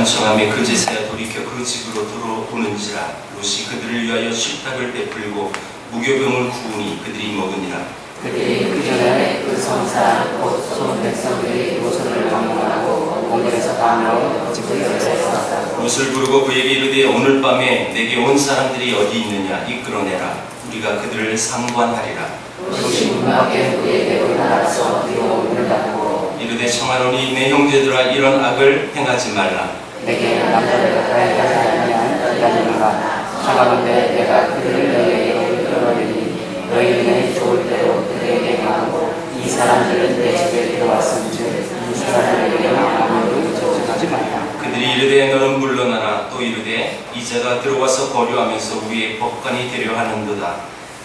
간청하며 그제서야 돌이켜 그 집으로 들어오는지라. 롯이 그들을 위하여 식탁을 베풀고 무교병을 구우니 그들이 먹으니라. 그들이 그 전에 그 성사 곧 소문 백성들이 롯을 방문하고 공들에서 밤으로 집을 들었다. 롯을 부르고 그에게 이르되 오늘 밤에 내게 온 사람들이 어디 있느냐 이끌어내라. 우리가 그들을 상관하리라. 롯이 문 밖에 그에게로 나가서 뒤로 문을 닫고 이르되 청하노니 내 형제들아 이런 악을 행하지 말라. 내게 남자를 가까이 하지 아니하면 기다리는가. 청하건대 내가 그들을 너희에게로 이끌어내니 너희는 좋을 대로 그들에게 말하고 이 사람들은 내 집에 들어왔은즉 이 사람들에게 아무도 저주하지 말라. 그들이 이르되 너는 물러나라. 또 이르되 이자가 들어와서 거류하면서 우리의 법관이 되려 하는도다.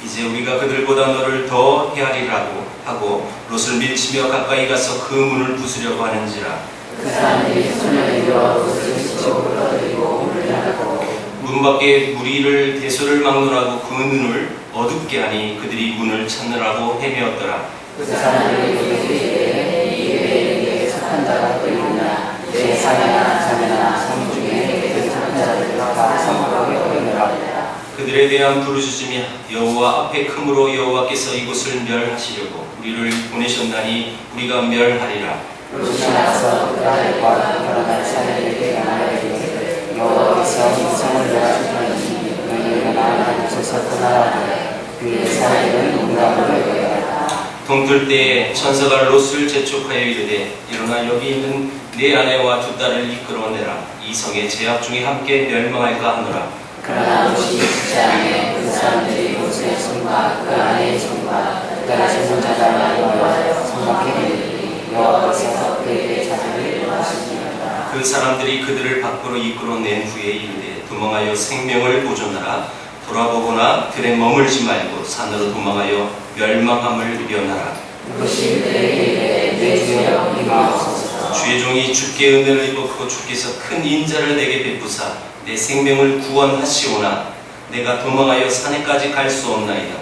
이제 우리가 그들보다 너를 더 헤아리라고 하고 롯을 밀치며 가까이 가서 그 문을 부수려고 하는지라. 그 사람들이 손을 이어 롯을 집으로 끌어들이고 문을 닫고 문 밖에 무리를 대소를 막론하고 그 눈을 어둡게 하니 그들이 문을 찾느라고 헤매었더라. 그 사람들이 그에게 이에 착한 자가 또 있느냐. 내 사내나 자매나 성 중에 그 착한 자들을 다 성하게 끌어내라. 그들에 대한 부르짖음이 여호와 앞에 크므로 여호와께서 이곳을 멸하시려고 우리를 보내셨나니 우리가 멸하리라. 롯이 나서 그 아들과 결혼할 사내에게 말하기를 여호와께서 이 성을 멸하시더니 너희는 나아가소서 떠나라고. 그의 사내들은 공감을 여겨라. 동틀 때에 천사가 롯을 재촉하여 이르되 일어나 여기 있는 네 아내와 두 딸을 이끌어내라. 이 성의 제약 중에 함께 멸망할까 하노라. 그러나 롯이 죽지 않으며 그 사람들이 롯의 손과 그 아내의 손과 그 딸의 손을 잡아내어 성 밖에 내리니 여호와께서 그에게 자기를 일어나시니라. 그 사람들이 그들을 밖으로 이끌어낸 후에 이르되 도망하여 생명을 보존하라. 돌아보거나 들에 머물지 말고 산으로 도망하여 멸망함을 면하라. 롯이 그에게 이르되 내 주여 임하옵소서. 주의 종이 주께 은혜를 입었고 주께서 큰 인자를 내게 베푸사 내 생명을 구원하시오나 내가 도망하여 산에까지 갈 수 없나이다.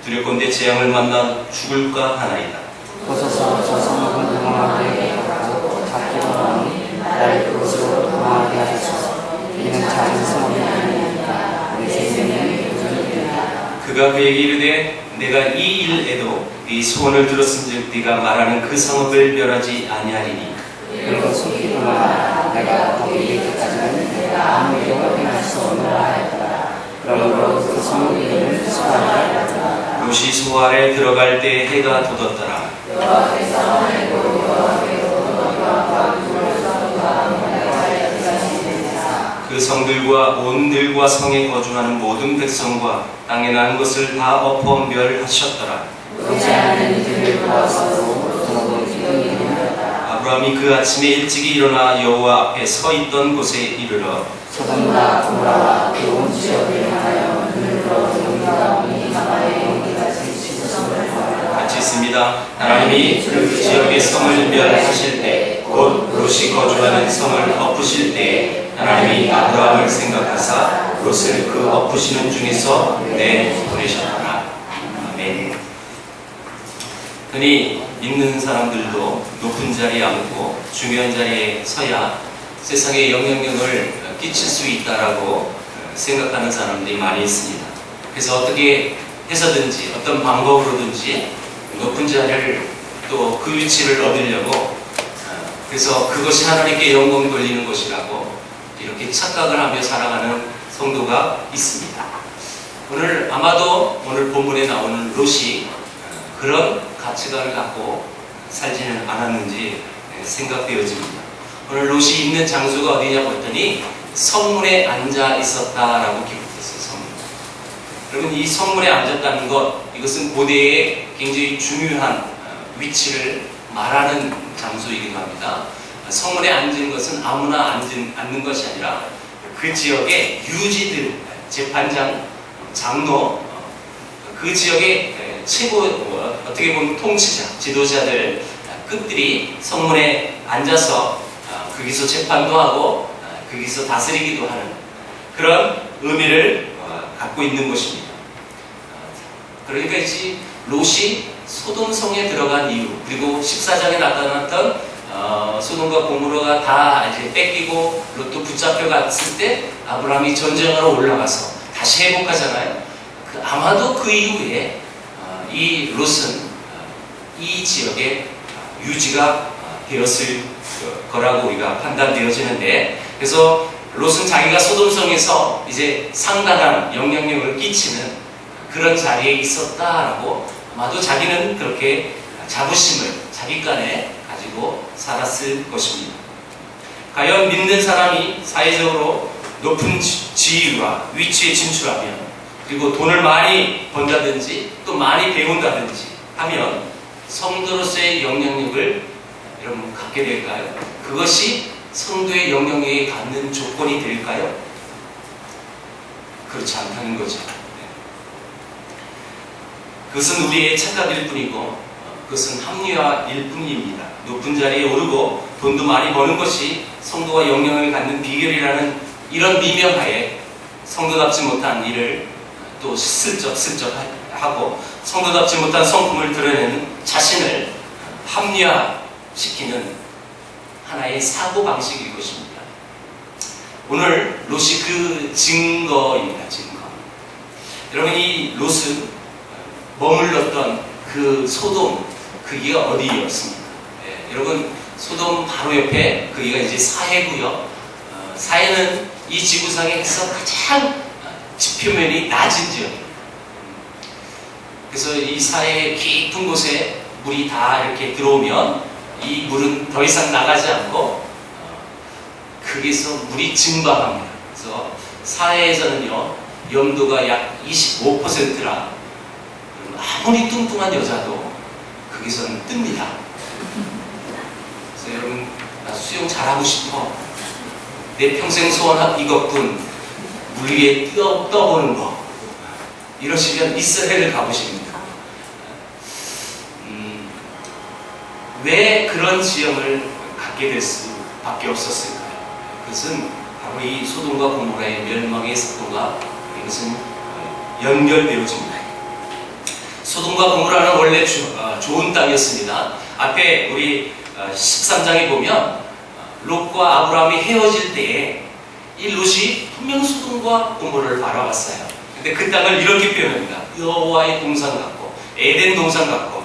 두렵건대 재앙을 만나 죽을까 하나이다. 보소서 저 성읍은 도망하게 하고 잡기로하니 나를 그곳으로 도망하게 하소서. 이는 작은 성읍이 아니니까 내 생명이 부족이니라. 그가 그에게 이르되 내가 이 일에도 네 소원을 들었은즉 네가 말하는 그 성읍을 멸하지 아니하리니. 그리고 속히로나 내가 거기 이르기까지는 내가 아무 일도 행할 수 없노라 하였더라. 그러므로 그 성읍 이름을 소아라. 롯이 소알에 들어갈 때 해가 돋았더라. 그 성들과 온들과 성에 거주하는 모든 백성과 땅에 난 것을 다 엎어 멸하셨더라. 그렇지 않은 이들을 도와서 도로 기름이 아브라함이 그 아침에 일찍이 일어나 여호와 앞에 서 있던 곳에 이르러 소돔과 고모라와 그 온 지역을 향하여 눈을 들어 용기가 오니 나의 용기같이 씻으심을 구하라. 같이 있습니다. 하나님이 그 지역의 성을 멸하실 때 곧 롯이 거주하는 성을 엎으실 때에 하나님이 아브라함을 생각하사 롯을 그 엎으시는 중에서 내보내셨더라. 아멘. 흔히 믿는 사람들도 높은 자리에 앉고 중요한 자리에 서야 세상에 영향력을 끼칠 수 있다라고 생각하는 사람들이 많이 있습니다. 그래서 어떻게 해서든지 어떤 방법으로든지 높은 자리를 또 그 위치를 얻으려고 그래서 그것이 하나님께 영광 돌리는 것이라고 이렇게 착각을 하며 살아가는 성도가 있습니다. 오늘 아마도 오늘 본문에 나오는 롯이 그런 가치관을 갖고 살지는 않았는지 생각되어집니다. 오늘 롯이 있는 장소가 어디냐고 했더니 성문에 앉아 있었다라고 기록했어요. 성문. 여러분 이 성문에 앉았다는 것 이것은 고대의 굉장히 중요한 위치를 말하는 장소이기도 합니다. 성문에 앉은 것은 아무나 앉는 것이 아니라 그 지역의 유지들, 재판장, 장로, 그 지역의 최고 어떻게 보면 통치자, 지도자들 끝들이 성문에 앉아서 거기서 재판도 하고 거기서 다스리기도 하는 그런 의미를 갖고 있는 것입니다. 그러니까 이 롯이 소돔성에 들어간 이유 그리고 14장에 나타났던 소돔과 고모라가 다 이제 뺏기고 롯도 붙잡혀 갔을 때 아브라함이 전쟁하러 올라가서 다시 회복하잖아요. 아마도 그 이후에 이 롯은 이 지역에 유지가 되었을 거라고 우리가 판단되어지는데, 그래서 롯은 자기가 소돔성에서 이제 상당한 영향력을 끼치는 그런 자리에 있었다라고 아마도 자기는 그렇게 자부심을 자기간에 가지고 살았을 것입니다. 과연 믿는 사람이 사회적으로 높은 지위와 위치에 진출하면, 그리고 돈을 많이 번다든지 또 많이 배운다든지 하면 성도로서의 영향력을 여러분 갖게 될까요? 그것이 성도의 영향력에 갖는 조건이 될까요? 그렇지 않다는 거죠. 그것은 우리의 착각일 뿐이고, 그것은 합리화일 뿐입니다. 높은 자리에 오르고 돈도 많이 버는 것이 성도가 영향을 갖는 비결이라는 이런 미명하에 성도답지 못한 일을 또 슬쩍 하고 성도답지 못한 성품을 드러내는 자신을 합리화시키는 하나의 사고방식일 것입니다. 오늘 롯이 그 증거입니다. 증거. 여러분, 이 롯은 머물렀던 그 소돔, 그기가 어디였습니까? 여러분, 소돔 바로 옆에 그기가 이제 사해고요. 사해는 이 지구상에서 가장 지표면이 낮은 지역입니다. 그래서 이 사해의 깊은 곳에 물이 다 이렇게 들어오면 이 물은 더 이상 나가지 않고 거기서 물이 증발합니다. 그래서 사해에서는요, 염도가 약 25%라 아무리 뚱뚱한 여자도 거기서는 뜹니다. 그래서 여러분, 나 수영 잘하고 싶어. 내 평생 소원 이것뿐. 물 위에 떠보는 거. 이러시면 이스라엘을 가보십니다. 왜 그런 지형을 갖게 될 수밖에 없었을까요? 그것은 바로 이 소돔과 고모라의 멸망의 사건과 이것은 연결되어집니다. 소돔과 고모라는 원래 좋은 땅이었습니다. 앞에 우리 13장에 보면 롯과 아브라함이 헤어질 때에 이 롯이 분명 소돔과 고모라를 바라봤어요. 근데 그 땅을 이렇게 표현합니다. 여호와의 동산 같고 에덴 동산 같고,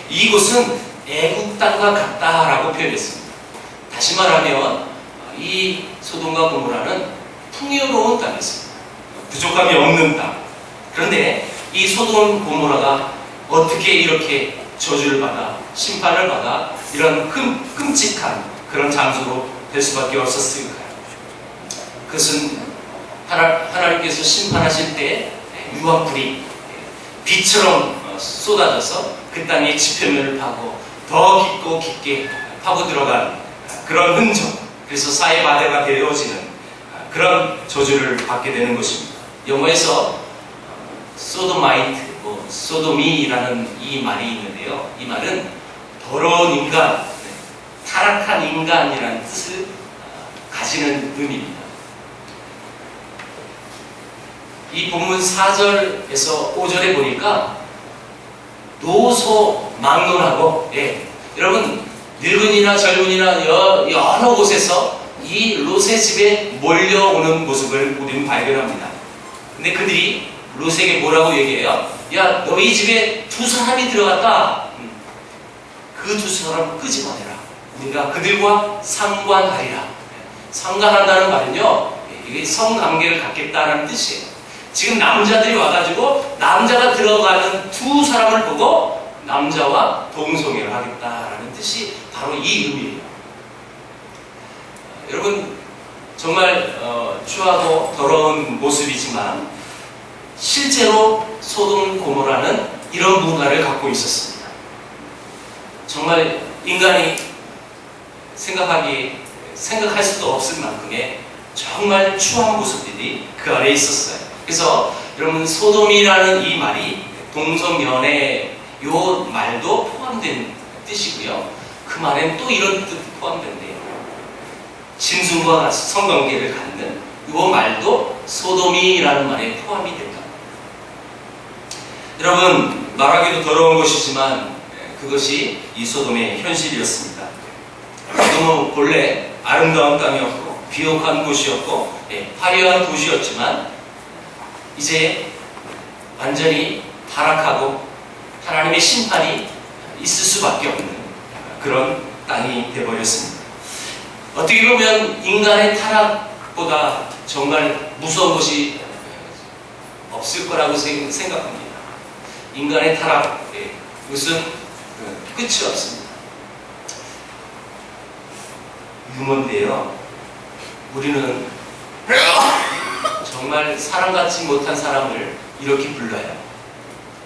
이곳은 애국 땅과 같다라고 표현했습니다. 다시 말하면 이 소돔과 고모라는 풍요로운 땅이었습니다. 부족함이 없는 땅. 그런데 이 소돔 고모라가 어떻게 이렇게 저주를 받아 심판을 받아 이런 끔찍한 그런 장소로 될 수밖에 없었을까요? 그것은 하나님께서 심판하실 때 유황불이 비처럼 쏟아져서 그 땅의 지표면을 파고 더 깊고 깊게 파고 들어간 그런 흔적, 그래서 사해바다가 되어지는 그런 저주를 받게 되는 것입니다. 영어에서 소도마이트, 소도미라는 이 말이 있는데요. 이 말은 더러운 인간, 타락한 인간이라는 뜻을 가지는 의미입니다. 이 본문 4절에서 5절에 보니까 노소 막론하고, 여러분, 늙은이나 젊은이나 여러 곳에서 이 롯의 집에 몰려오는 모습을 우리는 발견합니다. 근데 그들이 롯에게 뭐라고 얘기해요? 야, 너희 집에 두 사람이 들어갔다. 그 두 사람 끄집어내라. 우리가 그들과 상관하리라. 상관한다는 말은요, 이게 성관계를 갖겠다는 뜻이에요. 지금 남자들이 와가지고 남자가 들어가는 두 사람을 보고 남자와 동성애를 하겠다라는 뜻이 바로 이 의미예요. 여러분, 정말 추하고 더러운 모습이지만 실제로 소돔 고모라는 이런 문화를 갖고 있었습니다. 정말 인간이 생각할 수도 없을 만큼의 정말 추한 모습들이 그 안에 있었어요. 그래서 여러분, 소돔이라는 이 말이 동성연애 요 말도 포함된 뜻이고요. 그 말엔 또 이런 뜻이 포함된대요. 짐승과 성관계를 갖는 요 말도 소돔이라는 말에 포함이 된다. 여러분, 말하기도 더러운 것이지만 그것이 이 소돔의 현실이었습니다. 너무 본래 아름다운 땅이었고 비옥한 곳이었고 화려한 도시였지만 이제 완전히 타락하고 하나님의 심판이 있을 수밖에 없는 그런 땅이 되어버렸습니다. 어떻게 보면 인간의 타락보다 정말 무서운 것이 없을 거라고 생각합니다. 인간의 타락, 무슨 끝이 없습니다. 유머인데요. 우리는 정말 사랑받지 못한 사람을 이렇게 불러요.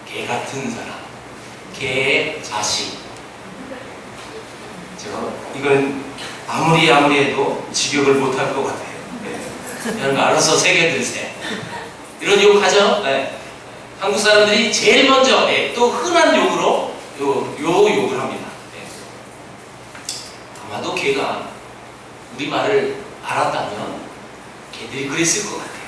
개 같은 사람, 개의 자식. 이건 아무리 해도 직역을 못할 것 같아요. 여러분 알아서 새겨드세요. 이런 욕하죠? 한국 사람들이 제일 먼저 또 흔한 욕으로 욕을 합니다. 아마도 개가 우리 말을 알았다면 개들이 그랬을 것 같아요.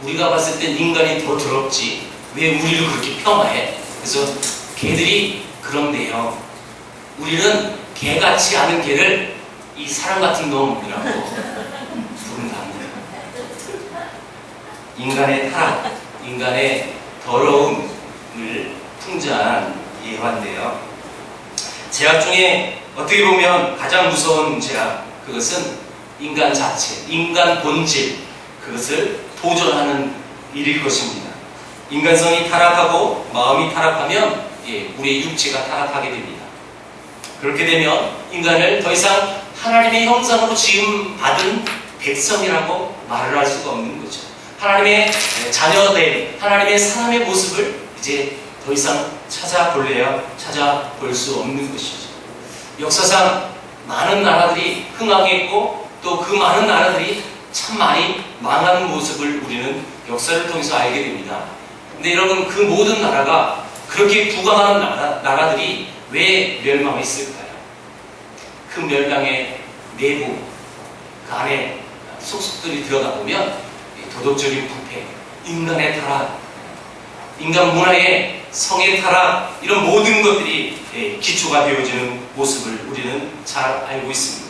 우리가 봤을 땐 인간이 더 더럽지 왜 우리를 그렇게 폄하해? 그래서 개들이 그런데요. 우리는 개같이 않은 개를 이 사람 같은 놈이라고 부른답니다. 인간의 타락, 인간의 더러움을 풍자한 예화인데요. 죄악 중에 어떻게 보면 가장 무서운 죄악, 그것은 인간 자체, 인간 본질, 그것을 도전하는 일일 것입니다. 인간성이 타락하고 마음이 타락하면 우리의 육체가 타락하게 됩니다. 그렇게 되면 인간을 더 이상 하나님의 형상으로 지음받은 백성이라고 말을 할 수가 없는 거죠. 하나님의 자녀된 하나님의 사람의 모습을 이제 더 이상 찾아볼 수 없는 것이죠. 역사상 많은 나라들이 흥하겠고 또 그 많은 나라들이 참 많이 망하는 모습을 우리는 역사를 통해서 알게 됩니다. 근데 여러분, 그 모든 나라가 그렇게 부강한 나라들이 왜 멸망했을까요? 그 멸망의 내부, 그 안에 속속들이 들어가 보면 도덕적인 부패, 인간의 타락, 인간 문화의 성의 타락, 이런 모든 것들이 기초가 되어지는 모습을 우리는 잘 알고 있습니다.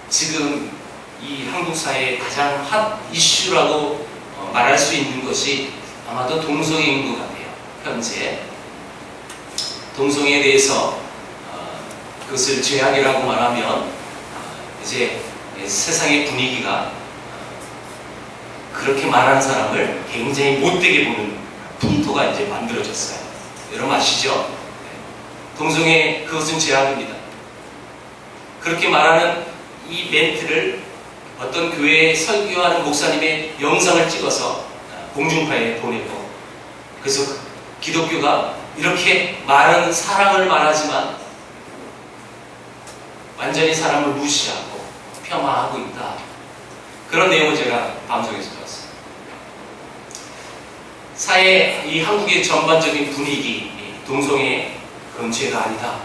지금 이 한국 사회의 가장 핫 이슈라고 말할 수 있는 것이 아마도 동성애인 것 같아요. 현재 동성애에 대해서 그것을 죄악이라고 말하면 이제 세상의 분위기가 그렇게 말하는 사람을 굉장히 못되게 보는 풍토가 이제 만들어졌어요. 여러분 아시죠? 동성애, 그것은 죄악입니다. 그렇게 말하는 이 멘트를 어떤 교회에 설교하는 목사님의 영상을 찍어서 공중파에 보내고, 그래서 기독교가 이렇게 많은 사랑을 말하지만 완전히 사람을 무시하고 폄하하고 있다. 그런 내용을 제가 방송에서 봤어요. 사회, 이 한국의 전반적인 분위기, 동성애 그런 죄가 아니다.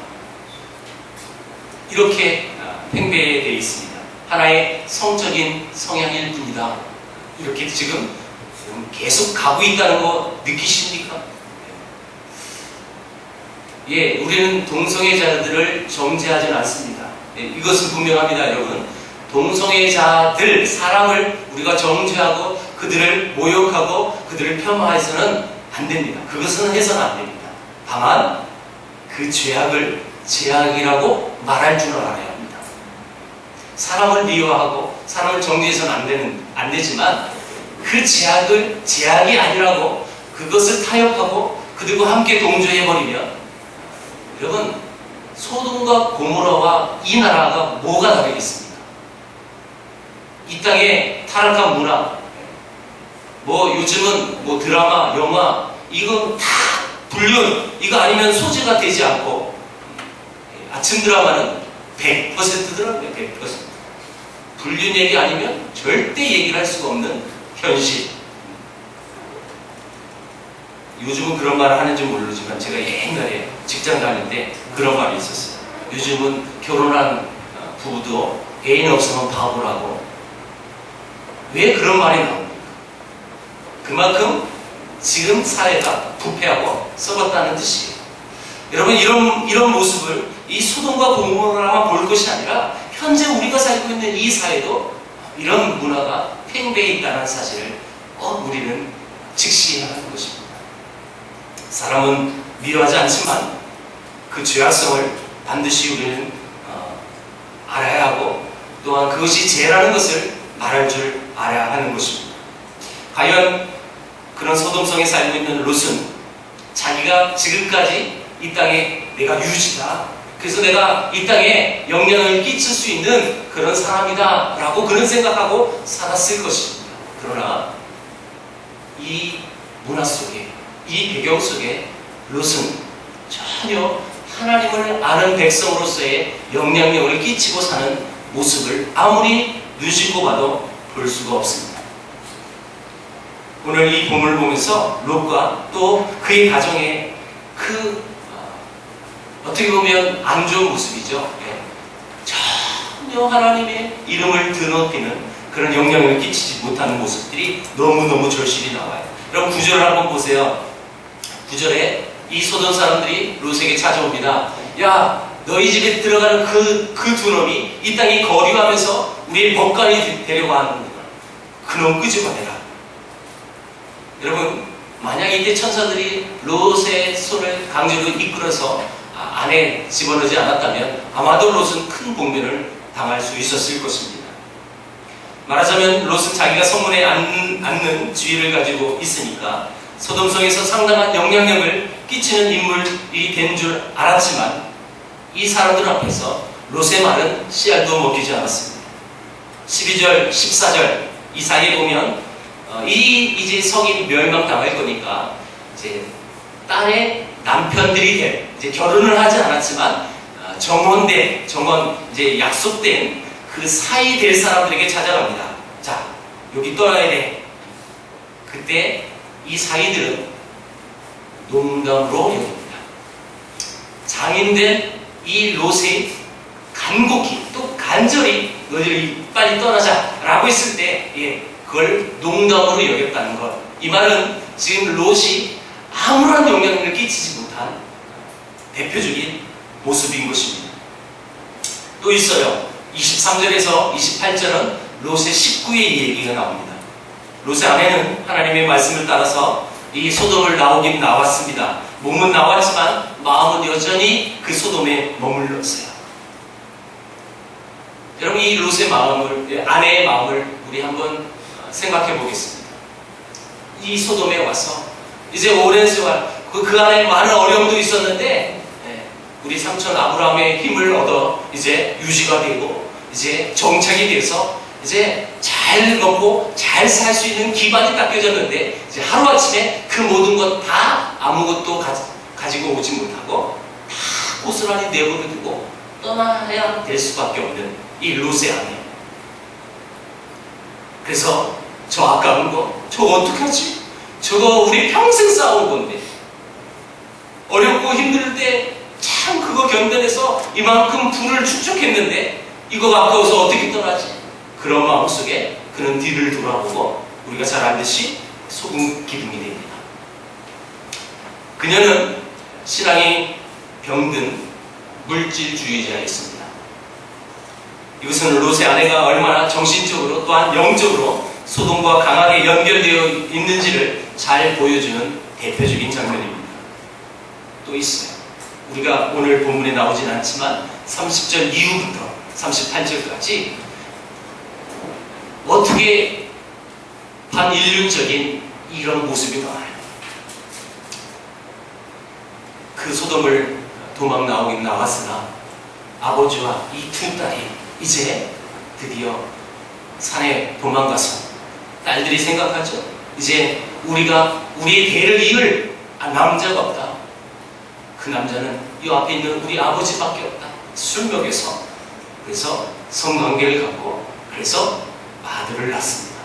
이렇게 팽배되어 있습니다. 하나의 성적인 성향일 뿐이다. 이렇게 지금 계속 가고 있다는 거 느끼십니까? 우리는 동성애자들을 정죄하지는 않습니다. 이것은 분명합니다, 여러분. 동성애자들, 사람을 우리가 정죄하고 그들을 모욕하고 그들을 폄하해서는 안 됩니다. 그것은 해서는 안 됩니다. 다만 그 죄악을 죄악이라고 말할 줄 알아야 합니다. 사람을 미워하고 사람을 정죄해서는 안 되지만 그 죄악을 죄악이 아니라고, 그것을 타협하고 그들과 함께 동조해버리면, 여러분, 소돔과 고모라와 이 나라가 뭐가 다르겠습니까? 이 땅의 타락한 문화, 요즘은 드라마, 영화, 이거 다 불륜, 이거 아니면 소재가 되지 않고, 아침 드라마는 100% 더라고요, 100%. 불륜 얘기 아니면 절대 얘기를 할 수가 없는 현실. 요즘은 그런 말을 하는지 모르지만 제가 옛날에 직장 다닐 때 그런 말이 있었어요. 요즘은 결혼한 부부도 애인 없으면 바보라고. 왜 그런 말이 나옵니까? 그만큼 지금 사회가 부패하고 썩었다는 뜻이에요. 여러분, 이런 모습을 이 소돔과 고모라만 볼 것이 아니라 현재 우리가 살고 있는 이 사회도 이런 문화가 팽배해 있다는 사실을 꼭 우리는 직시해야 하는 것입니다. 사람은 미워하지 않지만 그 죄악성을 반드시 우리는 알아야 하고, 또한 그것이 죄라는 것을 말할 줄 알아야 하는 것입니다. 과연 그런 소돔성에 살고 있는 롯은 자기가 지금까지 이 땅에 내가 유지다, 그래서 내가 이 땅에 영향을 끼칠 수 있는 그런 사람이다 라고 그는 생각하고 살았을 것입니다. 그러나 이 문화 속에, 이 배경 속에 롯은 전혀 하나님을 아는 백성으로서의 영향력을 끼치고 사는 모습을 아무리 눈씻고 봐도 볼 수가 없습니다. 오늘 이 본문을 보면서 롯과 또 그의 가정의 어떻게 보면 안 좋은 모습이죠. 전혀 하나님의 이름을 드높이는 그런 영향을 끼치지 못하는 모습들이 너무너무 절실히 나와요. 여러분, 9절을 한번 보세요. 9절에 이 소돔 사람들이 롯에게 찾아옵니다. 야, 너희 집에 들어가는 그 두 놈이 이 땅에 거류하면서 우리의 법관이 되려고 하는 거다. 그놈 끄집어내라. 여러분, 만약 이때 천사들이 롯의 손을 강제로 이끌어서 안에 집어넣지 않았다면 아마도 롯은 큰 봉변을 당할 수 있었을 것입니다. 말하자면 롯은 자기가 성문에 앉는 지위를 가지고 있으니까 소돔성에서 상당한 영향력을 끼치는 인물이 된 줄 알았지만 이 사람들 앞에서 롯의 말은 씨알도 먹히지 않았습니다. 12절, 14절 이 사이에 보면 이제 성이 멸망당할 거니까 이제 딸의 남편들이 이제 결혼을 하지 않았지만 이제 약속된 그 사이 될 사람들에게 찾아갑니다. 자, 여기 떠나야 돼. 그때 이 사이들은 농담으로 여깁니다. 장인된 이 롯이 간곡히 또 간절히 너희들이 빨리 떠나자 라고 했을 때 그걸 농담으로 여겼다는 것. 이 말은 지금 롯이 아무런 영향을 끼치지 못한 대표적인 모습인 것입니다. 또 있어요. 23절에서 28절은 롯의 식구의 얘기가 나옵니다. 롯의 아내는 하나님의 말씀을 따라서 이 소돔을 나오긴 나왔습니다. 몸은 나왔지만 마음은 여전히 그 소돔에 머물렀어요. 여러분, 이 롯의 마음을, 아내의 마음을 우리 한번 생각해 보겠습니다. 이 소돔에 와서 이제 오랜 세월 그 안에 많은 어려움도 있었는데 우리 삼촌 아브라함의 힘을 얻어 이제 유지가 되고 이제 정착이 돼서 이제 잘 먹고 잘 살 수 있는 기반이 딱 껴졌는데 이제 하루아침에 그 모든 것 다 아무것도 가지고 오지 못하고 다 고스란히 내버려 두고 떠나야 될 수밖에 없는 이 롯의 아내. 그래서 저 아까운 거 저거 어떡하지? 저거 우리 평생 쌓아온 건데 어렵고 힘들 때 참 그거 견뎌내서 이만큼 부를 축적했는데 이거 아까워서 어떻게 떠나지? 그런 마음속에 그는 뒤를 돌아보고 우리가 잘 알듯이 소금 기둥이 됩니다. 그녀는 신앙이 병든 물질주의자였습니다. 이것은 롯의 아내가 얼마나 정신적으로 또한 영적으로 소돔과 강하게 연결되어 있는지를 잘 보여주는 대표적인 장면입니다. 또 있어요. 우리가 오늘 본문에 나오진 않지만 30절 이후부터 38절까지 어떻게 반인륜적인 이런 모습이 나와요. 그 소돔을 도망 나오긴 나왔으나 아버지와 이 두 딸이 이제 드디어 산에 도망가서 딸들이 생각하죠. 이제 우리가 우리의 대를 이을 남자가 없다. 그 남자는 이 앞에 있는 우리 아버지밖에 없다. 술 먹여서 그래서 성관계를 갖고 그래서 아들을 낳습니다.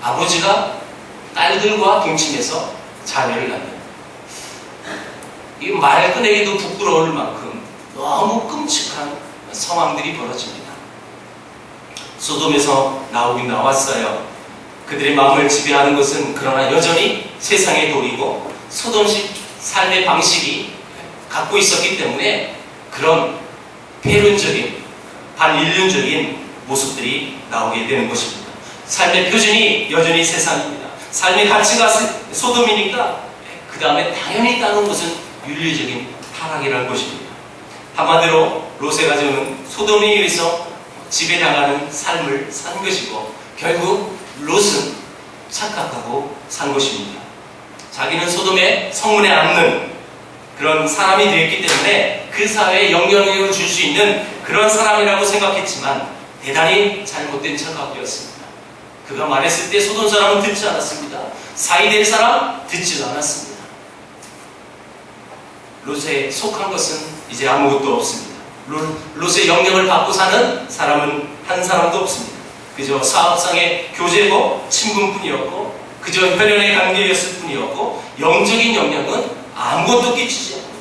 아버지가 딸들과 동침해서 자녀를 낳는, 이 말 꺼내기도 부끄러울 만큼 너무 끔찍한 상황들이 벌어집니다. 소돔에서 나오긴 나왔어요. 그들의 마음을 지배하는 것은 그러나 여전히 세상의 도리고 소돔식 삶의 방식이 갖고 있었기 때문에 그런 폐륜적인 반인륜적인 모습들이 나오게 되는 것입니다. 삶의 표준이 여전히 세상입니다. 삶의 가치가 소돔이니까 그 다음에 당연히 따른 것은 윤리적인 타락이라는 것입니다. 한마디로 롯의 가정은 소돔에 의해서 지배당하는 삶을 산 것이고 결국 롯은 착각하고 산 것입니다. 자기는 소돔의 성문에 앉는 그런 사람이 되었기 때문에 그 사회에 영향력을 줄 수 있는 그런 사람이라고 생각했지만 대단히 잘못된 착각이었습니다. 그가 말했을 때 소돔 사람은 듣지 않았습니다. 사이될 사람 듣지도 않았습니다. 롯에 속한 것은 이제 아무것도 없습니다. 롯의 영향을 받고 사는 사람은 한 사람도 없습니다. 그저 사업상의 교제고 친분뿐이었고 그저 혈연의 관계였을 뿐이었고 영적인 영향은 아무것도 끼치지 않습니다.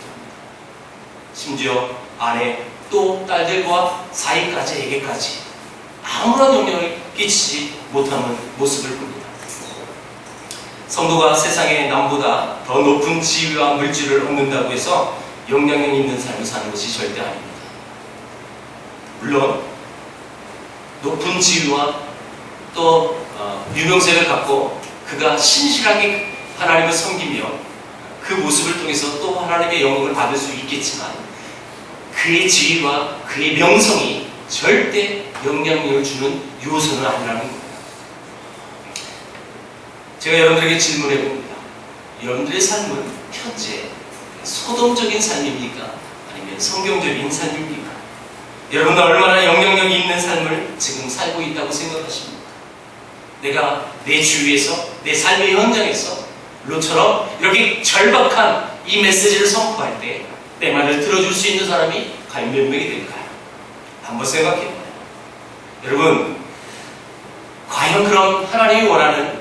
심지어 아내 또 딸들과 사이까지에게까지 아무런 영향을 끼치지 못하는 모습을 봅니다. 성도가 세상에 남보다 더 높은 지위와 물질을 얻는다고 해서 영향력 있는 삶을 사는 것이 절대 아닙니다. 물론 높은 지위와 또 유명세를 갖고 그가 신실하게 하나님을 섬기며 그 모습을 통해서 또 하나님의 영광을 받을 수 있겠지만 그의 지위와 그의 명성이 절대 영향력을 주는 요소는 아니라는 겁니다. 제가 여러분들에게 질문해 봅니다. 여러분들의 삶은 현재 소돔적인 삶입니까? 아니면 성경적인 삶입니까? 여러분은 얼마나 영향력이 있는 삶을 지금 살고 있다고 생각하십니까? 내가 내 주위에서 내 삶의 현장에서 롯처럼 이렇게 절박한 이 메시지를 선포할 때 내 말을 들어줄 수 있는 사람이 과연 몇 명이 될까요? 한번 생각해봐요. 여러분, 과연 그런 하나님이 원하는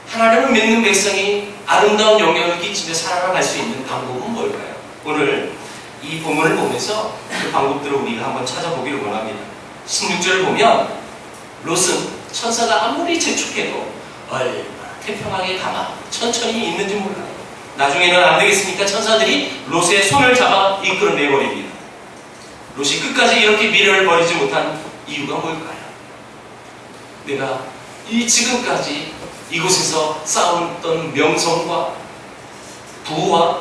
하나님을 믿는 백성이 아름다운 영향을 끼치며 살아갈 수 있는 방법은 뭘까요? 오늘 이 본문을 보면서 그 방법들을 우리가 한번 찾아보기를 원합니다. 16절을 보면 롯은 천사가 아무리 재촉해도 얼마나 태평하게 가만 천천히 있는지 몰라요. 나중에는 안 되겠습니까? 천사들이 롯의 손을 잡아 이끌어내버립니다. 롯이 끝까지 이렇게 미련을 버리지 못한 이유가 뭘까요? 내가 이 지금까지 이곳에서 쌓았던 명성과 부와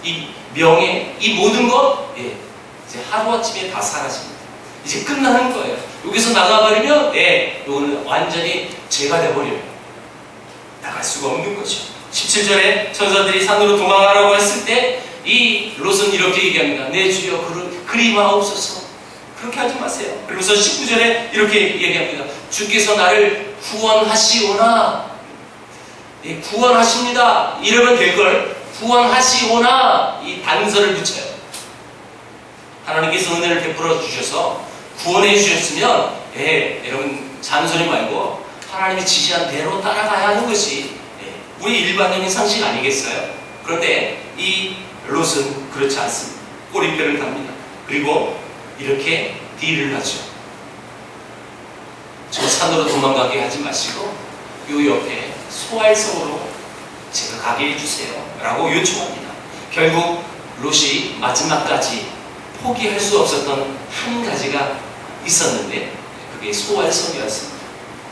이 명예, 이 모든 것, 이제 하루아침에 다 사라집니다. 이제 끝나는 거예요. 여기서 나가버리면, 이거는 완전히 죄가 돼버려요. 나갈 수가 없는 거죠. 17절에 천사들이 산으로 도망가라고 했을 때, 이 롯은 이렇게 얘기합니다. 내 주여, 그리 마옵소서. 그렇게 하지 마세요. 그리고서 19절에 이렇게 얘기합니다. 주께서 나를 구원하시오나, 구원하십니다. 이러면 될 걸 구원하시오나 이 단서를 붙여요. 하나님께서 은혜를 베풀어 주셔서 구원해 주셨으면 여러분 잔소리 말고 하나님이 지시한 대로 따라가야 하는 것이 우리 일반적인 상식 아니겠어요? 그런데 이 롯은 그렇지 않습니다. 꼬리표를 답니다. 그리고 이렇게 딜을 하죠. 저 산으로 도망가게 하지 마시고 요 옆에 소알성으로 제가 가게 해주세요 라고 요청합니다. 결국 롯이 마지막까지 포기할 수 없었던 한 가지가 있었는데 그게 소알성이었습니다.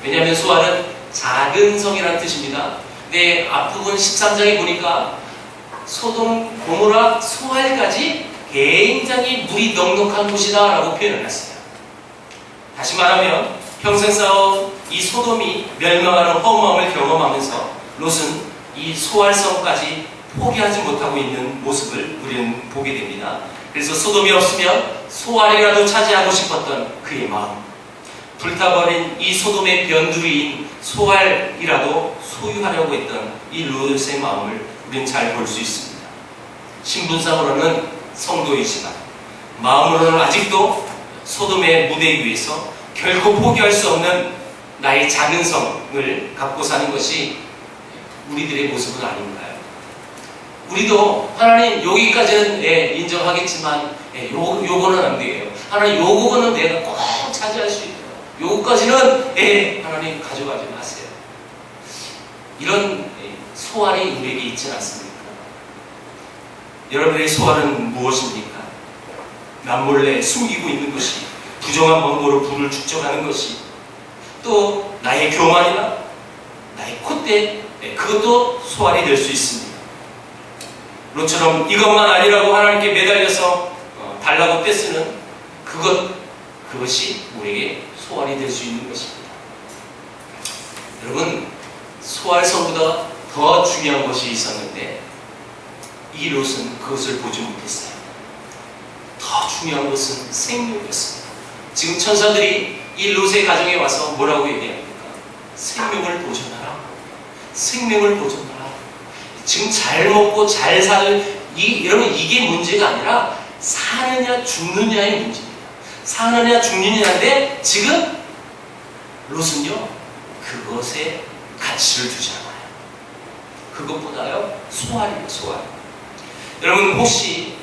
왜냐하면 소알은 작은 성이라는 뜻입니다. 근데 앞부분 13장에 보니까 소돔, 고모라, 소알까지 굉장히 물이 넉넉한 곳이다 라고 표현을 했어요. 다시 말하면 평생 쌓아온 이 소돔이 멸망하는 허무함을 경험하면서 롯은 이 소알성까지 포기하지 못하고 있는 모습을 우리는 보게 됩니다. 그래서 소돔이 없으면 소알이라도 차지하고 싶었던 그의 마음, 불타버린 이 소돔의 변두리인 소알이라도 소유하려고 했던 이 롯의 마음을 우리는 잘 볼 수 있습니다. 신분상으로는 성도이지만 마음으로는 아직도 소돔의 무대 위에서 결코 포기할 수 없는 나의 작은 성을 갖고 사는 것이 우리들의 모습은 아닌가요? 우리도 하나님 여기까지는 인정하겠지만 요거는 안 돼요. 하나님 요거는 내가 꼭 차지할 수 있도록 요거까지는 하나님 가져가지 마세요. 이런 소알이 우리에게 있지 않습니까? 여러분의 소원은 무엇입니까? 남몰래 숨기고 있는 것이, 부정한 방법으로 부를 축적하는 것이, 또 나의 교만이나 나의 콧대, 그것도 소환이 될 수 있습니다. 롯처럼 이것만 아니라고 하나님께 매달려서 달라고 떼쓰는 그것이 우리에게 소환이 될 수 있는 것입니다. 여러분, 소환서보다 더 중요한 것이 있었는데 이 롯은 그것을 보지 못했어요. 더 중요한 것은 생명이었습니다. 지금 천사들이 이 롯의 가정에 와서 뭐라고 얘기합니까? 생명을 보존하라. 생명을 보존하라. 지금 잘 먹고 잘 사는 여러분, 이게 문제가 아니라 사느냐 죽느냐의 문제입니다. 사느냐 죽느냐인데 지금 롯은요 그것에 가치를 두지 않아요. 그것보다요 소활이에요. 소활. 여러분, 혹시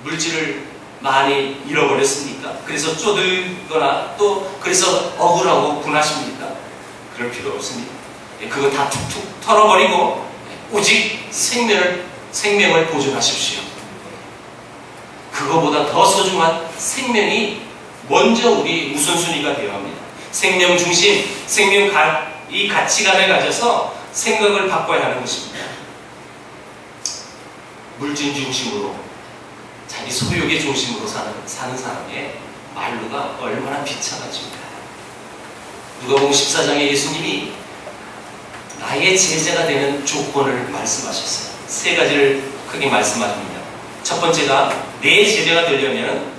물질을 많이 잃어버렸습니까? 그래서 쪼들거나 또 그래서 억울하고 분하십니까? 그럴 필요 없습니다. 그거 다 툭툭 털어버리고 오직 생명을 보존하십시오. 그거보다 더 소중한 생명이 먼저 우리 우선순위가 되어야 합니다. 생명 중심, 이 가치관을 가져서 생각을 바꿔야 하는 것입니다. 물질 중심으로, 자기 소욕의 중심으로 사는 사람의 말로가 얼마나 비참한지입니다. 누가복음 14장에 예수님이 나의 제자가 되는 조건을 말씀하셨어요. 세 가지를 크게 말씀하십니다. 첫 번째가 내 제자가 되려면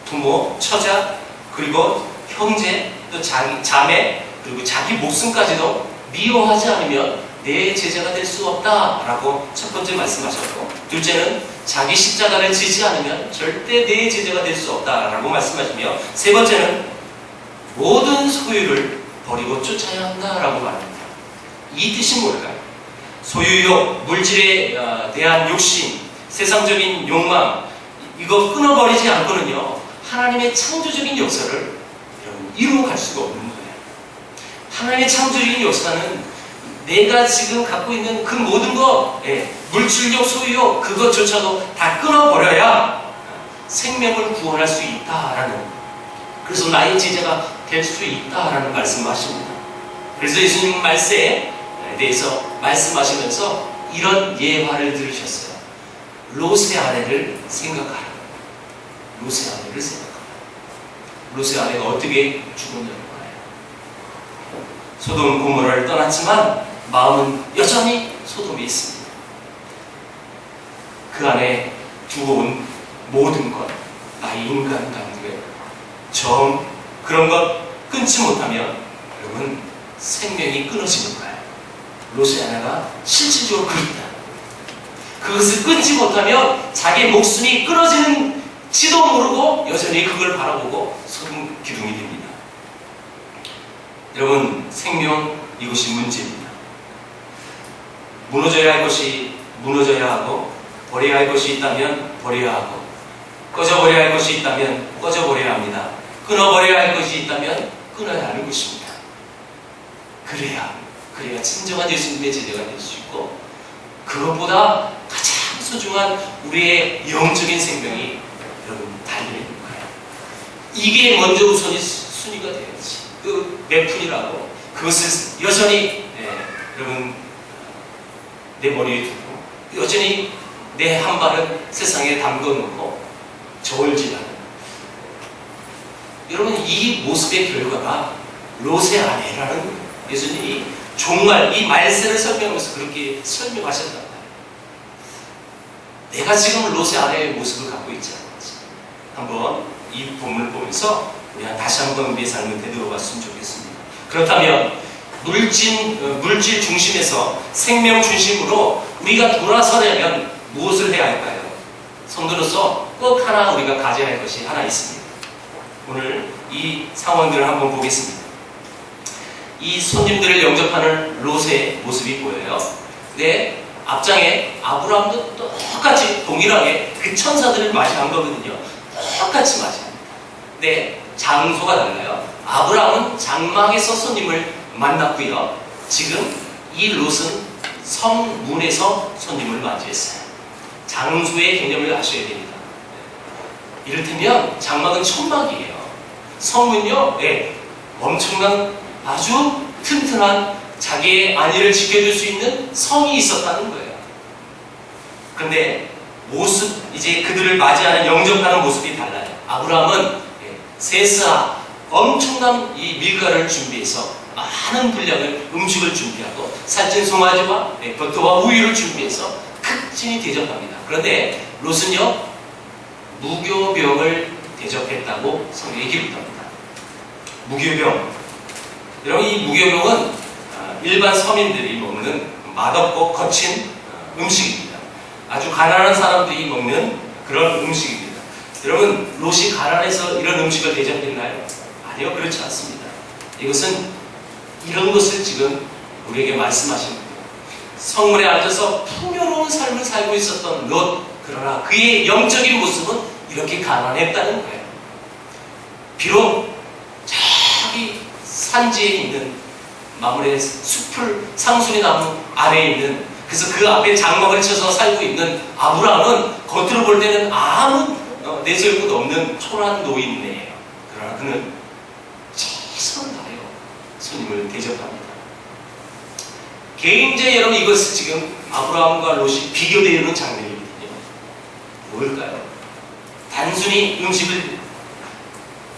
부모, 처자, 그리고 형제, 또 자매, 그리고 자기 목숨까지도 미워하지 않으면 내 제자가 될 수 없다라고 첫 번째 말씀하셨고, 둘째는 자기 십자가를 지지 않으면 절대 내 제자가 될 수 없다라고 말씀하시며, 세 번째는 모든 소유를 버리고 쫓아야 한다라고 말합니다. 이 뜻이 뭘까요? 소유욕, 물질에 대한 욕심, 세상적인 욕망, 이거 끊어버리지 않고는요 하나님의 창조적인 역사를 여러분 이루어갈 수가 없는 거예요. 하나님의 창조적인 역사는 내가 지금 갖고 있는 그 모든 것, 물질력, 소유욕, 그것조차도 다 끊어버려야 생명을 구원할 수 있다라는, 그래서 나의 제자가 될 수 있다라는 말씀을 하십니다. 그래서 예수님 말씀에 대해서 말씀하시면서 이런 예화를 들으셨어요. 롯의 아내를 생각하라. 롯의 아내를 생각하라. 롯의 아내가 어떻게 죽었냐고 말해요. 소돔 고모라를 떠났지만 마음은 여전히 소돔에 있습니다. 그 안에 두고 온 모든 것, 나의 인간 관계, 정, 그런 것 끊지 못하면 여러분 생명이 끊어지는 거예요. 롯의 아내가 실질적으로 그립다. 그것을 끊지 못하면 자기 목숨이 끊어지는지도 모르고 여전히 그걸 바라보고 소금 기둥이 됩니다. 여러분, 생명, 이것이 문제입니다. 무너져야 할 것이 무너져야 하고, 버려야 할 것이 있다면 버려야 하고, 꺼져버려야 할 것이 있다면 꺼져버려야 합니다. 끊어버려야 할 것이 있다면 끊어야 하는 것입니다. 그래야 진정한 예수님의 제자가 될 수 있고, 그것보다 가장 소중한 우리의 영적인 생명이 여러분 달려있는 거예요. 이게 먼저 순위가 되어야지. 내 푼이라고 그것을 여전히 여러분 내 머리에 두고 여전히 내 한 발은 세상에 담궈놓고 저울질하는, 여러분 이 모습의 결과가 롯의 아내라는 예수님이 정말 이 말세를 설명하면서 그렇게 설명하셨단 말이에요. 내가 지금 롯의 아내의 모습을 갖고 있지 않는지 한번 이 본문을 보면서 우리가 다시 한번 우리의 삶을 되돌아봤으면 좋겠습니다. 그렇다면 물질 중심에서 생명 중심으로 우리가 돌아서려면 무엇을 해야 할까요? 성도로서 꼭 하나 우리가 가져야 할 것이 하나 있습니다. 오늘 이 상황들을 한번 보겠습니다. 이 손님들을 영접하는 롯의 모습이 보여요. 네, 앞장에 아브라함도 똑같이 동일하게 그 천사들을 맞이한 거거든요. 똑같이 맞이합니다. 네, 장소가 달라요. 아브라함은 장막에서 손님을 만났고요. 지금 이 롯은 성문에서 손님을 맞이했어요. 장소의 개념을 아셔야 됩니다. 이를테면 장막은 천막이에요. 성은요, 엄청난 아주 튼튼한 자기의 안위를 지켜줄 수 있는 성이 있었다는 거예요. 그런데 모습, 이제 그들을 맞이하는 영접하는 모습이 달라요. 아브라함은 세스아 엄청난 이 밀가를 준비해서 많은 분량을 음식을 준비하고 살찐 송아지와 버터와 우유를 준비해서 극진히 대접합니다. 그런데 롯은요, 무교병을 대접했다고 성경이 기록합니다. 무교병. 여러분, 이 무교병은 일반 서민들이 먹는 맛없고 거친 음식입니다. 아주 가난한 사람들이 먹는 그런 음식입니다. 여러분, 롯이 가난해서 이런 음식을 대접했나요? 아니요, 그렇지 않습니다. 이것은 이런 것을 지금 우리에게 말씀하신 거예요. 성문에 앉아서 풍요로운 삶을 살고 있었던 롯, 그러나 그의 영적인 모습은 이렇게 가난했다는 거예요. 비록 저기 산지에 있는 마물의 숲을 상수리 나무 아래에 있는, 그래서 그 앞에 장막을 쳐서 살고 있는 아브라함은 겉으로 볼 때는 아무 내세울 것 없는 초라한 노인네요. 그러나 그는 최선을 다하여 손님을 대접합니다. 개인제 여러분, 이것은 지금 아브라함과 롯이 비교되는 장면이거든요. 뭘까요? 단순히 음식을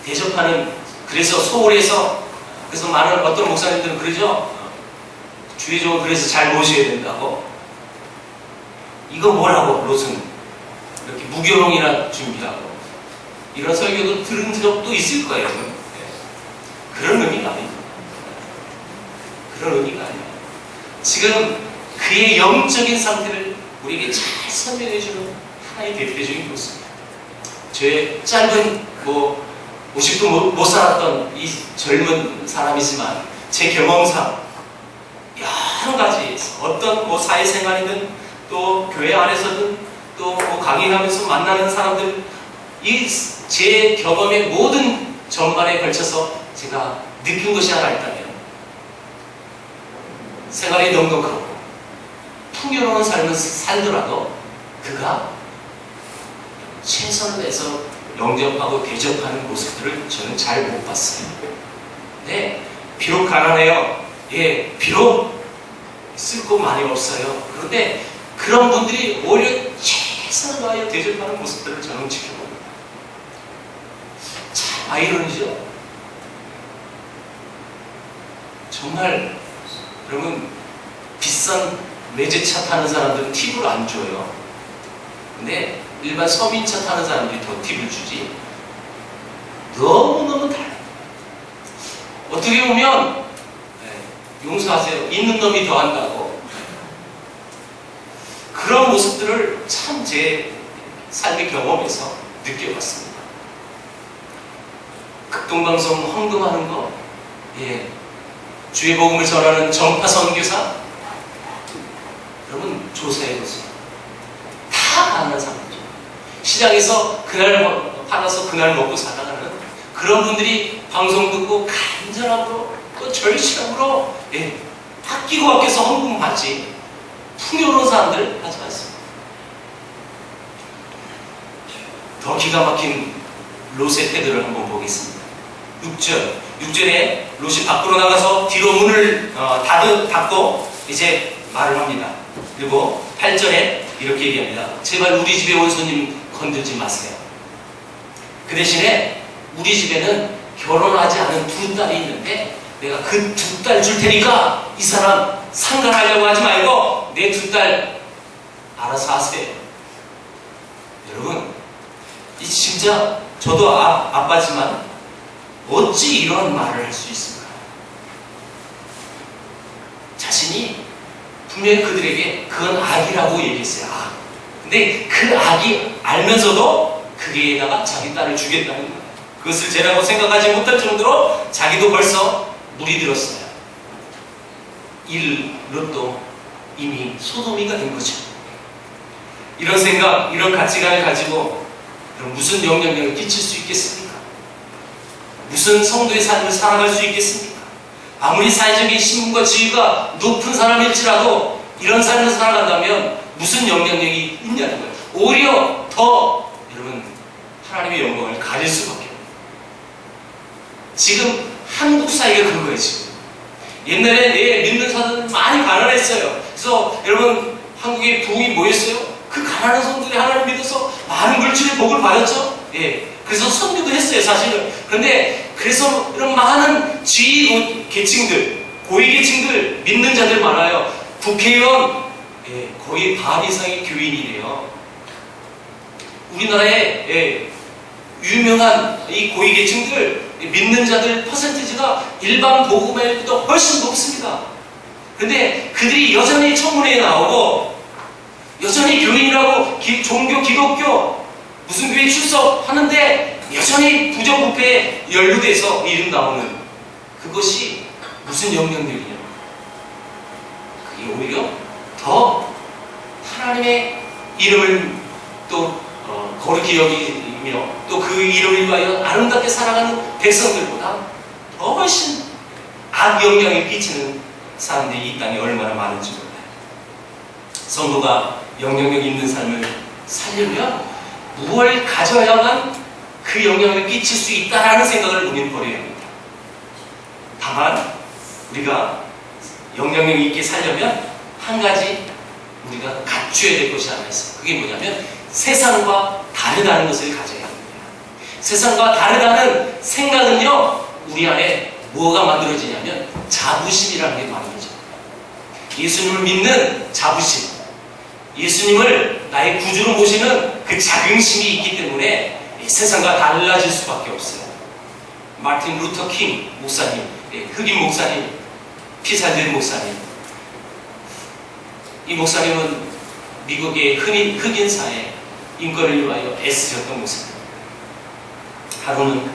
대접하는, 그래서 소홀해서, 그래서 많은 어떤 목사님들은 그러죠. 주의종을 그래서 잘 모셔야 된다고. 이거 뭐라고 롯은 이렇게 무교롱이나 준비하고, 이런 설교도 들은 적도 있을 거예요. 그런 의미가 아닙니다. 그런 의미가 아니에요. 지금 그의 영적인 상태를 우리에게 잘 설명해주는 하나의 대표적인 모습입니다. 저의 짧은 50도 못 살았던 이 젊은 사람이지만 제 경험상 여러 가지에서 어떤 사회생활이든 또 교회 안에서든 또 강의하면서 만나는 사람들, 이 제 경험의 모든 전반에 걸쳐서 제가 느낀 것이 하나 있다면, 생활이 넉넉하고 풍요로운 삶을 살더라도 그가 최선을 다해서 영접하고 대접하는 모습들을 저는 잘 못 봤어요. 네, 비록 가난해요. 비록 쓸 거 많이 없어요. 그런데 그런 분들이 오히려 최선을 다하여 대접하는 모습들을 저는 지켜봅니다. 참 아이러니죠. 정말 여러분, 비싼 외제차 타는 사람들은 팁을 안 줘요. 근데 일반 서민차 타는 사람들이 더 팁을 주지. 너무너무 달라요. 어떻게 보면 용서하세요, 있는 놈이 더 한다고. 그런 모습들을 참 제 삶의 경험에서 느껴봤습니다. 극동방송 헌금하는 거, 주의 복음을 전하는 정파 선교사, 여러분 조사해보세요. 다 가난한 사람이죠. 시장에서 그날 팔아서 그날 먹고 살아가는 그런 분들이 방송 듣고 간절함으로 또 절실함으로 아끼고 아껴서 헌금 받지, 풍요로운 사람들 하지 않습니다. 더 기가 막힌 롯의 태도를 한번 보겠습니다. 6절에 롯이 밖으로 나가서 뒤로 문을 닫고 이제 말을 합니다. 그리고 8절에 이렇게 얘기합니다. 제발 우리 집에 온 손님 건들지 마세요. 그 대신에 우리 집에는 결혼하지 않은 두 딸이 있는데 내가 그 두 딸 줄 테니까 이 사람 상관하려고 하지 말고 내 두 딸 알아서 하세요. 여러분, 이 진짜 저도 아빠지만 어찌 이런 말을 할 수 있을까? 자신이 분명히 그들에게 그건 악이라고 얘기했어요. 근데 그 악이 알면서도 거기에다가 자기 딸을 주겠다는 거예요. 그것을 죄라고 생각하지 못할 정도로 자기도 벌써 물이 들었어요. 롯도 이미 소돔이가 된 거죠. 이런 생각, 이런 가치관을 가지고 무슨 영향력을 끼칠 수 있겠습니까? 무슨 성도의 삶을 살아갈 수 있겠습니까? 아무리 사회적인 신분과 지위가 높은 사람일지라도 이런 삶을 살아간다면 무슨 영향력이 있냐는 거예요. 오히려 더 여러분 하나님의 영광을 가질 수밖에 없어요. 지금 한국 사회가 그거예요. 지금 옛날에 믿는 사람들 많이 가난했어요. 그래서 여러분 한국의 부흥이 뭐였어요? 그 가난한 성도들이 하나님 믿어서 많은 물질의 복을 받았죠. 그래서 선교도 했어요, 사실은. 그런데 그래서 이런 많은 지위 계층들, 고위 계층들, 믿는 자들 많아요. 국회의원 거의 반 이상이 교인이래요. 우리나라에 유명한 이 고위 계층들, 믿는 자들 퍼센티지가 일반 복음화율보다 훨씬 높습니다. 그런데 그들이 여전히 청문회에 나오고 여전히 교인이라고 종교, 기독교 무슨 교회 출석하는데 여전히 부정부패에 연루돼서 이름 나오는 그것이 무슨 영향력이냐? 그게 오히려 더 하나님의 이름을 또 거룩히 여기며 또 그 이름을 위하여 아름답게 살아가는 백성들보다 더 훨씬 악영향을 끼치는 사람들이 이 땅에 얼마나 많은지 몰라요. 성도가 영향력 있는 삶을 살려면 무엇을 가져야만 그 영향을 끼칠 수 있다라는 생각을 우리는 버려야 합니다. 다만 우리가 영향력 있게 살려면 한 가지 우리가 갖춰야 될 것이 하나 있어요. 그게 뭐냐면 세상과 다르다는 것을 가져야 합니다. 세상과 다르다는 생각은요, 우리 안에 뭐가 만들어지냐면 자부심이라는 게 만들어져요. 예수님을 믿는 자부심, 예수님을 나의 구주로 모시는 그 자긍심이 있기 때문에 세상과 달라질 수밖에 없어요. 마틴 루터 킹 목사님, 흑인 목사님, 피 잘 된 목사님. 이 목사님은 미국의 흑인 사회 인권을 위하여 애쓰셨던 목사님. 하루는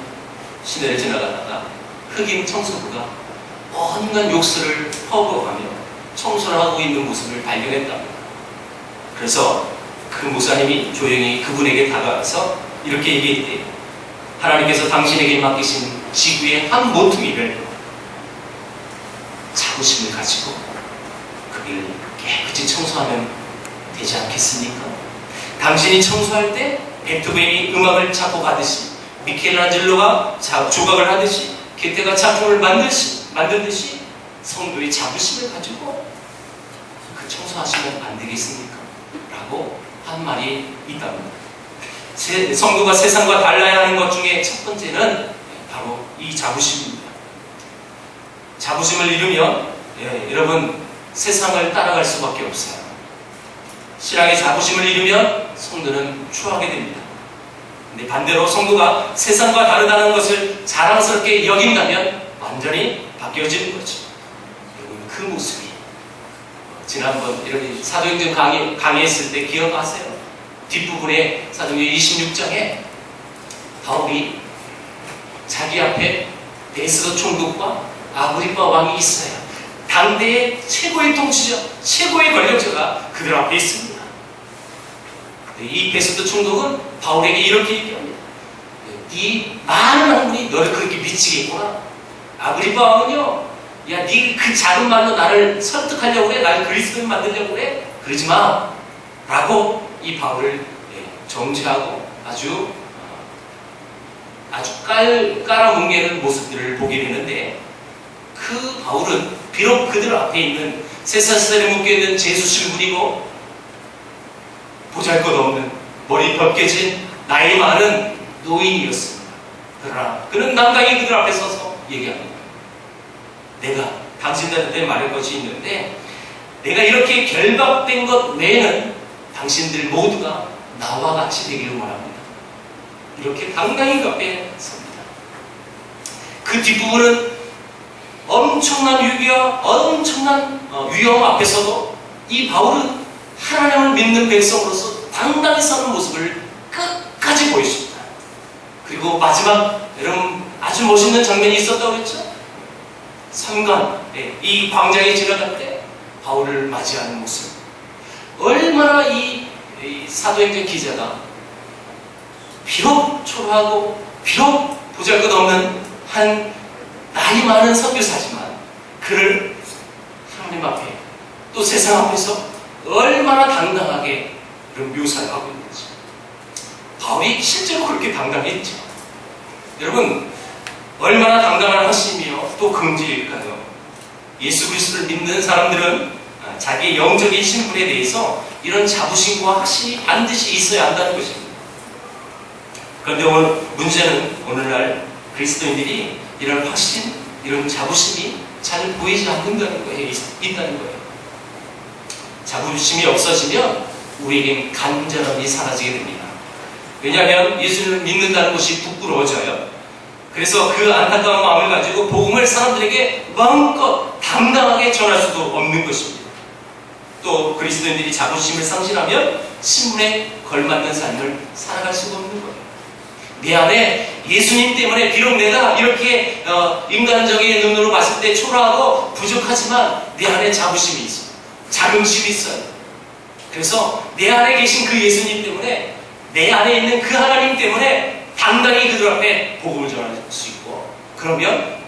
시내를 지나가다가 흑인 청소부가 온갖 욕설을 퍼부어가며 청소를 하고 있는 모습을 발견했답니다. 그래서 그 목사님이 조용히 그분에게 다가가서 이렇게 얘기했대요. 하나님께서 당신에게 맡기신 지구의 한 모퉁이를 자부심을 가지고 그를 깨끗이 청소하면 되지 않겠습니까? 당신이 청소할 때 베토벤이 음악을 작곡하듯이, 미켈란젤로가 조각을 하듯이, 게테가 작품을 만들듯이 성도의 자부심을 가지고 그 청소하시면 안 되겠습니까? 라고 한 말이 있답니다. 성도가 세상과 달라야 하는 것 중에 첫 번째는 바로 이 자부심입니다. 자부심을 잃으면 여러분 세상을 따라갈 수밖에 없어요. 신앙의 자부심을 잃으면 성도는 추하게 됩니다. 근데 반대로 성도가 세상과 다르다는 것을 자랑스럽게 여긴다면 완전히 바뀌어지는 거죠. 여러분 그 모습이 지난번 이렇게 사도행전 강의했을 때 기억하세요? 뒷부분에 사도행전 26장에 바울이 자기 앞에 베스도 총독과 아그리빠 왕이 있어요. 당대의 최고의 통치자, 최고의 권력자가 그들 앞에 있습니다. 이 베스도 총독은 바울에게 이렇게 얘기합니다. 네 많은 학문이 너를 그렇게 미치겠구나. 아그리빠 왕은요, 야, 네 그 작은 말로 나를 설득하려고 그래? 나를 그리스도인 만들려고 그래? 그러지 마. 라고 이 바울을 정죄하고 아주 깔아뭉개는 모습들을 보게 되는데, 그 바울은 비록 그들 앞에 있는 쇠사슬에 묶여있는 제수씨를 부리고 보잘것없는 머리 벗겨진 나이 많은 노인이었습니다. 그러나 그는 당당히 그들 앞에 서서 얘기합니다. 내가 당신들한테 말할 것이 있는데, 내가 이렇게 결박된 것 외에는 당신들 모두가 나와 같이 되기를 원합니다. 이렇게 당당히 그 앞에 섭니다. 그 뒷부분은 엄청난 위기와 엄청난 위험 앞에서도 이 바울은 하나님을 믿는 백성으로서 당당히 서는 모습을 끝까지 보여줍니다. 그리고 마지막 여러분 아주 멋있는 장면이 있었다고 했죠? 삼간, 이 광장에 지나갈 때 바울을 맞이하는 모습. 얼마나 이 사도행전 기자가 비록 초라하고 비록 보잘것없는 한 나이 많은 선교사지만 그를 하나님 앞에 또 세상 앞에서 얼마나 당당하게 그런 묘사를 하고 있는지. 바울이 실제로 그렇게 당당했죠. 여러분, 얼마나 당당한 확신이며 또 긍지일까요? 예수 그리스도를 믿는 사람들은 자기의 영적인 신분에 대해서 이런 자부심과 확신이 반드시 있어야 한다는 것입니다. 그런데 문제는 오늘날 그리스도인들이 이런 확신, 이런 자부심이 잘 보이지 않는다는 거예요. 있다는 거예요. 자부심이 없어지면 우리에겐 간절함이 사라지게 됩니다. 왜냐하면 예수를 믿는다는 것이 부끄러워져요. 그래서 그 안타까운 마음을 가지고 복음을 사람들에게 마음껏 당당하게 전할 수도 없는 것입니다. 또 그리스도인들이 자부심을 상실하면 신분에 걸맞는 삶을 살아갈 수가 없는 거예요. 내 안에 예수님 때문에 비록 내가 이렇게 인간적인 눈으로 봤을 때 초라하고 부족하지만 내 안에 자부심이 있어요. 자긍심이 있어요. 그래서 내 안에 계신 그 예수님 때문에, 내 안에 있는 그 하나님 때문에 당당히 그들 앞에 복음을 전할 수 있고, 그러면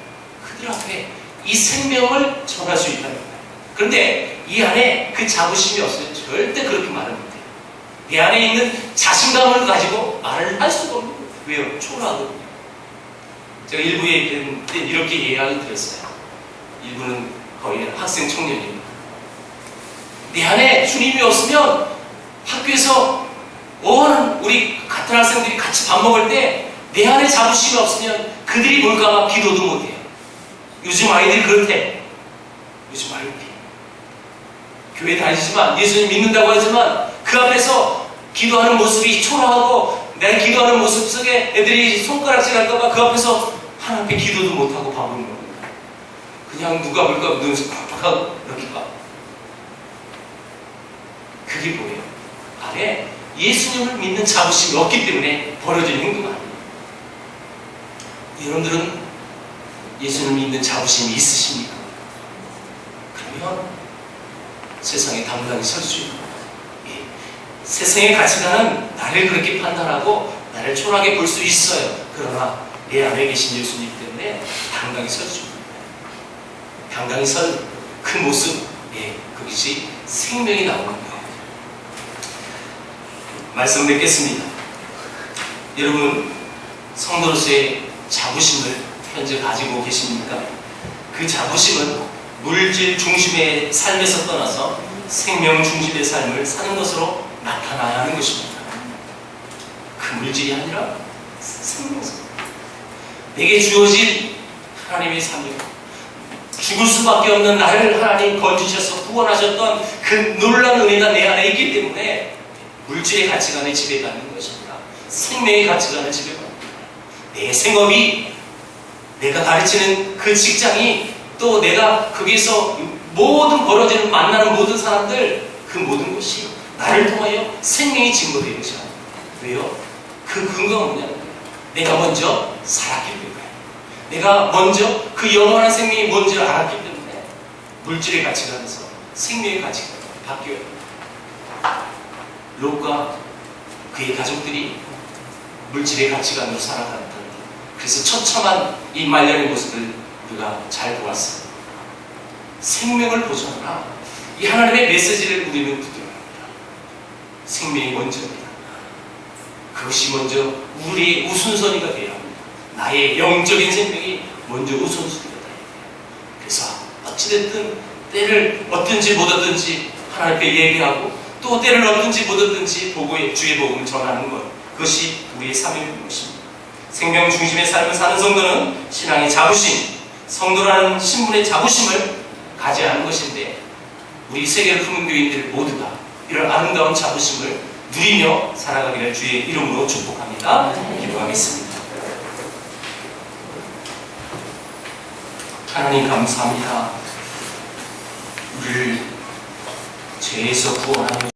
그들 앞에 이 생명을 전할 수 있다는 거예요. 그런데 이 안에 그 자부심이 없으면 절대 그렇게 말을 못해요. 내 안에 있는 자신감을 가지고 말을 할 수가 없는 거예요. 왜요? 초라하거든요. 제가 일부에 이렇게 이야기를 드렸어요. 일부는 거의 학생 청년입니다. 내 안에 주님이 없으면 학교에서 우리 같은 학생들이 같이 밥 먹을 때 내 안에 자부심이 없으면 그들이 볼까봐 기도도 못해요. 요즘 아이들이 그렇대. 요즘 아이들이 교회 다니지만 예수님 믿는다고 하지만 그 앞에서 기도하는 모습이 초라하고 내 기도하는 모습 속에 애들이 손가락질 할까봐 그 앞에서 하나님께 기도도 못하고 밥을 먹는다. 그냥 누가 볼까 눈에서 팍팍하고 이렇게 봐. 그게 뭐예요? 안에 예수님을 믿는 자부심이 없기 때문에 벌어지는 행동 아니에요. 여러분들은 예수님을 믿는 자부심이 있으십니까? 그러면 세상에 당당히 설 수 있는 거예요. 세상의 가치관은 나를 그렇게 판단하고 나를 초라하게 볼 수 있어요. 그러나 내 안에 계신 예수님 때문에 당당히 설 수 있는 거예요. 당당히 설 그 모습, 그것이 생명이 나오는 거예요. 말씀 맺겠습니다. 여러분, 성도로서의 자부심을 현재 가지고 계십니까? 그 자부심은 물질 중심의 삶에서 떠나서 생명 중심의 삶을 사는 것으로 나타나야 하는 것입니다. 그 물질이 아니라 생명성. 내게 주어진 하나님의 삶이고 죽을 수밖에 없는 나를 하나님 건지셔서 구원하셨던 그 놀라운 은혜가 내 안에 있기 때문에 물질의 가치관에 지배받는 것입니다. 생명의 가치관을 지배받는 거예요. 내 생업이, 내가 가르치는 그 직장이, 또 내가 거기서 모든 벌어지는 만나는 모든 사람들, 그 모든 것이 나를 통하여 생명이 증거되는 것이 아닙니다. 왜요? 그 근거가 뭐냐는 거예요. 내가 먼저 살았기 때문에, 내가 먼저 그 영원한 생명이 뭔지를 알았기 때문에 물질의 가치관에서 생명의 가치관이 바뀌어요. 롯과 그의 가족들이 물질의 가치관으로 살아갔다. 그래서 처참한 이 말년의 모습을 우리가 잘 보았어요. 생명을 보존하라. 이 하나님의 메시지를 우리는 붙들어야 합니다. 생명이 먼저입니다. 그것이 먼저 우리의 우선순위가 되어야 합니다. 나의 영적인 생명이 먼저 우선순위가 되어야 합니다. 그래서 어찌됐든 때를 얻든지 못 얻든지 하나님께 예배하고 또 때를 얻든지 못 얻든지 주의 복음을 전하는 것, 그것이 우리의 사명인 것입니다. 생명 중심의 삶을 사는 성도는 신앙의 자부심, 성도라는 신분의 자부심을 가져야 하는 것인데, 우리 세계를 품은 교인들 모두가 이런 아름다운 자부심을 누리며 살아가기를 주의 이름으로 축복합니다. 기도하겠습니다. 하나님 감사합니다. 우리를 죄에서 구원하는